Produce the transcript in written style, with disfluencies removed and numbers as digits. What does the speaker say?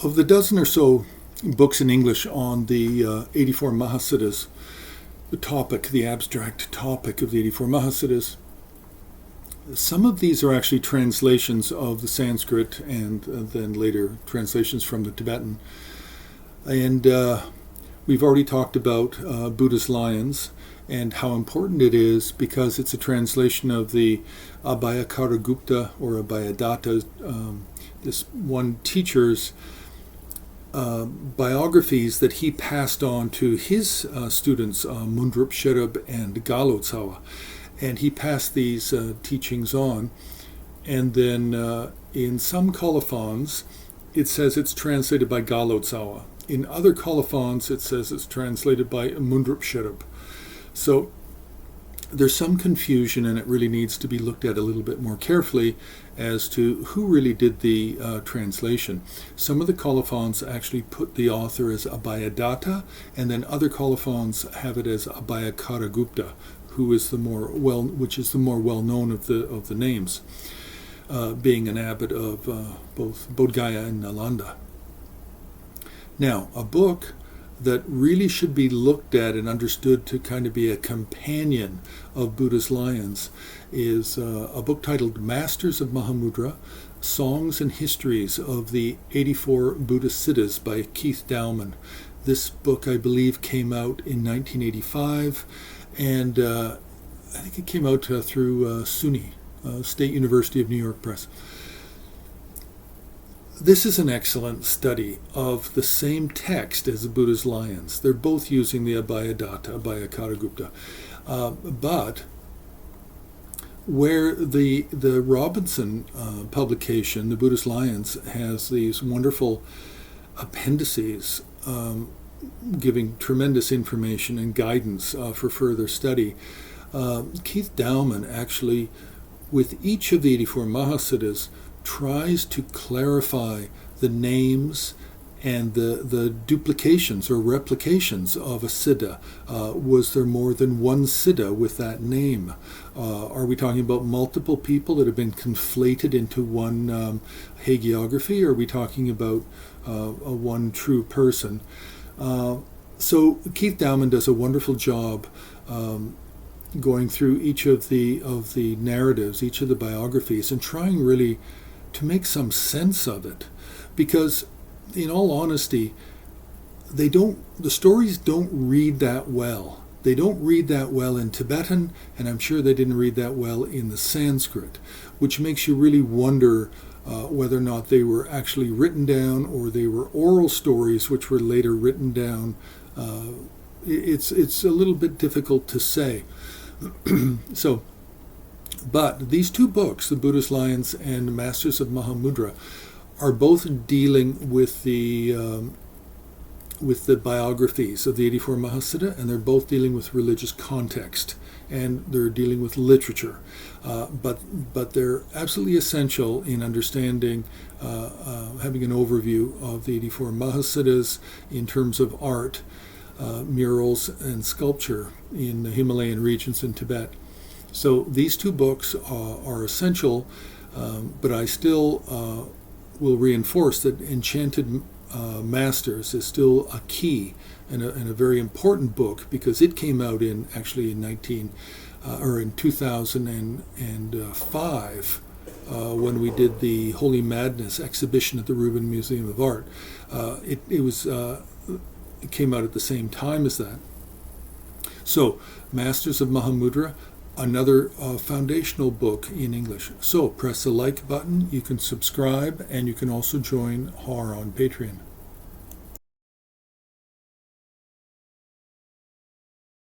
Of the dozen or so books in English on the 84 Mahasiddhas, the abstract topic of the 84 Mahasiddhas, some of these are actually translations of the Sanskrit and then later translations from the Tibetan. And we've already talked about Buddha's Lions and how important it is because it's a translation of the Abhayakaragupta or Abhayadatta, this one teacher's biographies that he passed on to his students, Mundrup and Galotsawa. And he passed these teachings on. And then in some colophons, it says it's translated by Galotsawa. In other colophons, it says it's translated by Mundrup. So there's some confusion, and it really needs to be looked at a little bit more carefully as to who really did the translation. Some of the colophons actually put the author as Abhayadatta, and then other colophons have it as Abhayakaragupta, which is the more well-known of the names, being an abbot of both Bodh Gaya and Nalanda. Now, a book that really should be looked at and understood to kind of be a companion of Buddha's Lions is a book titled Masters of Mahamudra, Songs and Histories of the 84 Buddhist Siddhas by Keith Dowman. This book, I believe, came out in 1985, and I think it came out through SUNY, State University of New York Press. This is an excellent study of the same text as the Buddha's Lions. They're both using the Abhayadatta, Abhayakaragupta. But where the Robinson publication, the Buddhist Lions, has these wonderful appendices giving tremendous information and guidance for further study, Keith Dowman actually, with each of the 84 Mahasiddhas, tries to clarify the names and the duplications or replications of a siddha. Was there more than one siddha with that name? Are we talking about multiple people that have been conflated into one hagiography, or are we talking about a one true person? So Keith Dowman does a wonderful job going through each of the narratives, each of the biographies, and trying really to make some sense of it, because in all honesty, the stories don't read that well. They don't read that well in Tibetan, and I'm sure they didn't read that well in the Sanskrit, which makes you really wonder whether or not they were actually written down or they were oral stories which were later written down. It's a little bit difficult to say. But these two books, The Buddhist Lions and Masters of Mahamudra, are both dealing with the biographies of the 84 Mahasiddha, and they're both dealing with religious context, and they're dealing with literature. But they're absolutely essential in understanding, having an overview of the 84 Mahasiddhas in terms of art, murals, and sculpture in the Himalayan regions in Tibet. So these two books are essential, but I still will reinforce that Enchanted Masters is still a key and a very important book, because it came out in 2005 when we did the Holy Madness exhibition at the Rubin Museum of Art. It came out at the same time as that. So Masters of Mahamudra, another foundational book in English. So press the like button, you can subscribe, and you can also join HAR on Patreon.